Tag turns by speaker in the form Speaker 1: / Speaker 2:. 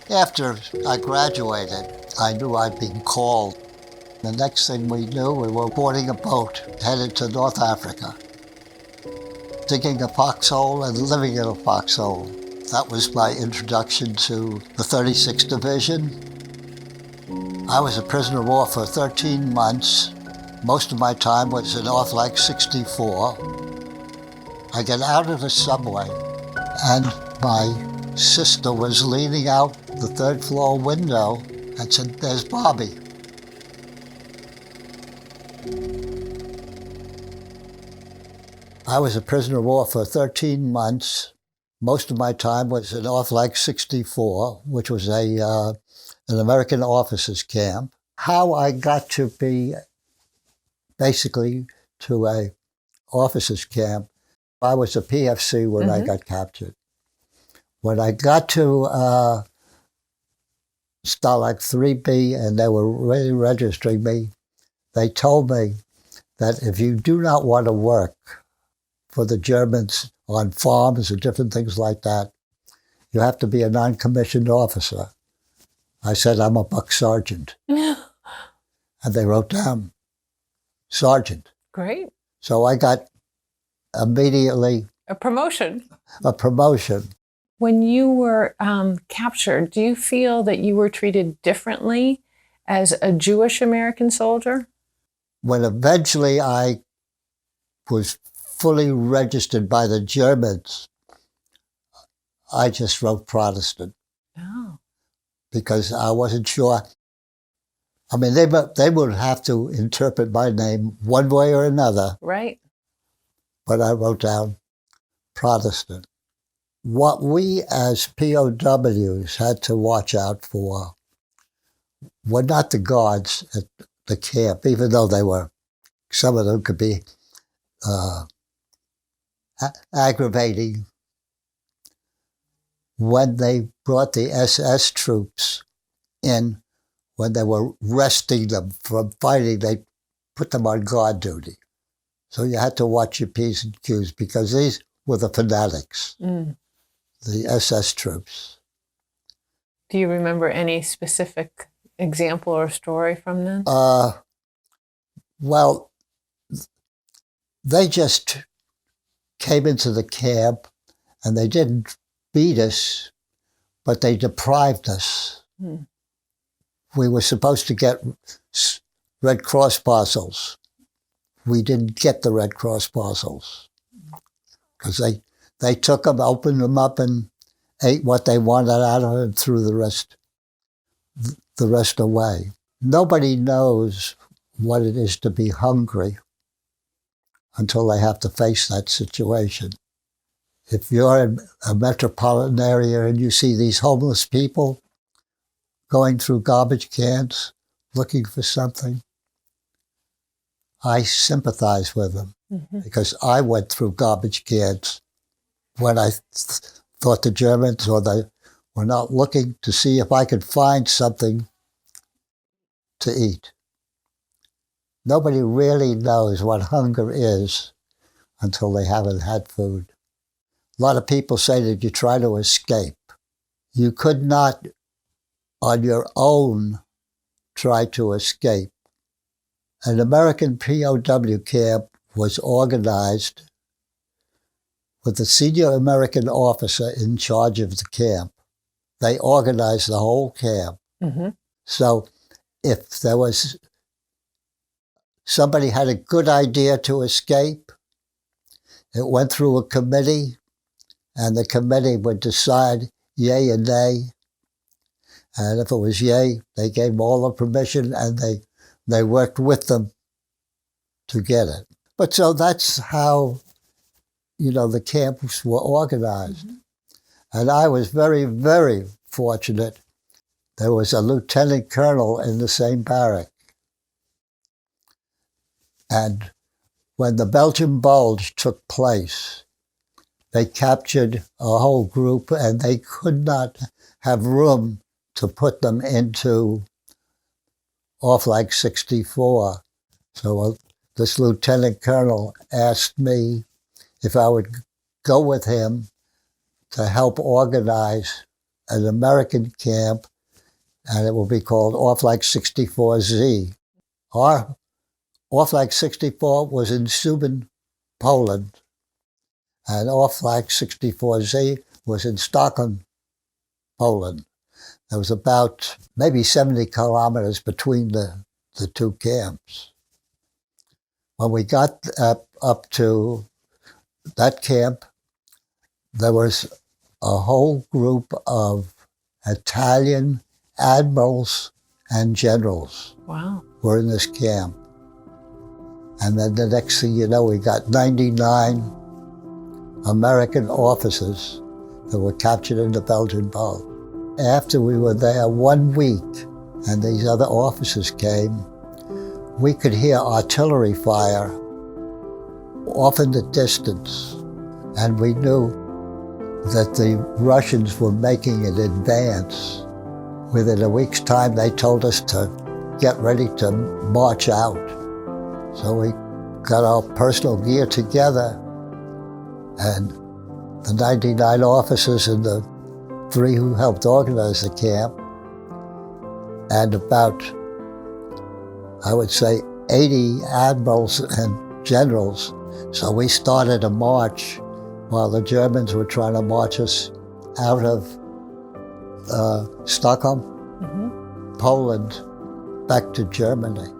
Speaker 1: After I graduated, I knew I'd been called. The next thing we knew, we were boarding a boat headed to North Africa, digging a foxhole and living in a foxhole. That was my introduction to the 36th Division. I was a prisoner of war for 13 months. Most of my time was in Off Like 64. I get out of the subway, and my sister was leaning out the third floor window and said, "There's Bobby." I was a prisoner of war for 13 months. Most of my time was in Off Like 64, which was an American officers camp. How I got to be basically to a officers camp, I was a PFC when I got captured. When I got to Stalag 3B and they were really registering me, they told me that if you do not want to work for the Germans on farms or different things like that, you have to be a non-commissioned officer. I said, I'm a buck sergeant. And they wrote down sergeant.
Speaker 2: Great.
Speaker 1: So I got immediately
Speaker 2: a promotion.
Speaker 1: When
Speaker 2: you were captured, do you feel that you were treated differently as a Jewish American soldier?
Speaker 1: When eventually I was fully registered by the Germans, I just wrote Protestant.
Speaker 2: Oh.
Speaker 1: Because I wasn't sure. I mean, they would have to interpret my name one way or another.
Speaker 2: Right.
Speaker 1: But I wrote down Protestant. What we as POWs had to watch out for were not the guards at the camp, even though some of them could be aggravating. When they brought the SS troops in, when they were resting them from fighting, they put them on guard duty. So you had to watch your P's and Q's because these were the fanatics, the SS troops.
Speaker 2: Do you remember any specific example or story from them?
Speaker 1: Well, they just came into the camp and they didn't beat us, but they deprived us. We were supposed to get Red Cross parcels. We didn't get the Red Cross parcels because they took them, opened them up, and ate what they wanted out of it and threw the rest away. Nobody knows what it is to be hungry until they have to face that situation. If you're in a metropolitan area and you see these homeless people going through garbage cans looking for something, I sympathize with them because I went through garbage cans when I thought the Germans were not looking to see if I could find something to eat. Nobody really knows what hunger is until they haven't had food. A lot of people say that you try to escape. You could not, on your own, try to escape. An American POW camp was organized with a senior American officer in charge of the camp. They organized the whole camp. So if there was somebody had a good idea to escape, it went through a committee, and the committee would decide yay and nay. And if it was yay, they gave them all the permission, and they worked with them to get it. But so that's how, the camps were organized. And I was very, very fortunate. There was a lieutenant colonel in the same barrack. And when the Belgian Bulge took place, they captured a whole group and they could not have room to put them into Off Like 64. So this lieutenant colonel asked me if I would go with him to help organize an American camp, and it will be called Off Flag 64Z. Our Off Flag 64 was in Subin, Poland, and Off Flag 64Z was in Stockholm, Poland. There was about maybe 70 kilometers between the two camps. When we got up to that camp, there was a whole group of Italian admirals and generals.
Speaker 2: Wow.
Speaker 1: Were in this camp. And then the next thing you know, we got 99 American officers that were captured in the Belgian boat. After we were there 1 week and these other officers came, we could hear artillery fire off in the distance. And we knew that the Russians were making an advance. Within a week's time, they told us to get ready to march out. So we got our personal gear together, and the 99 officers and the 3 who helped organize the camp, and about, I would say, 80 admirals and generals. So we started a march while the Germans were trying to march us out of Stockholm, Poland, back to Germany.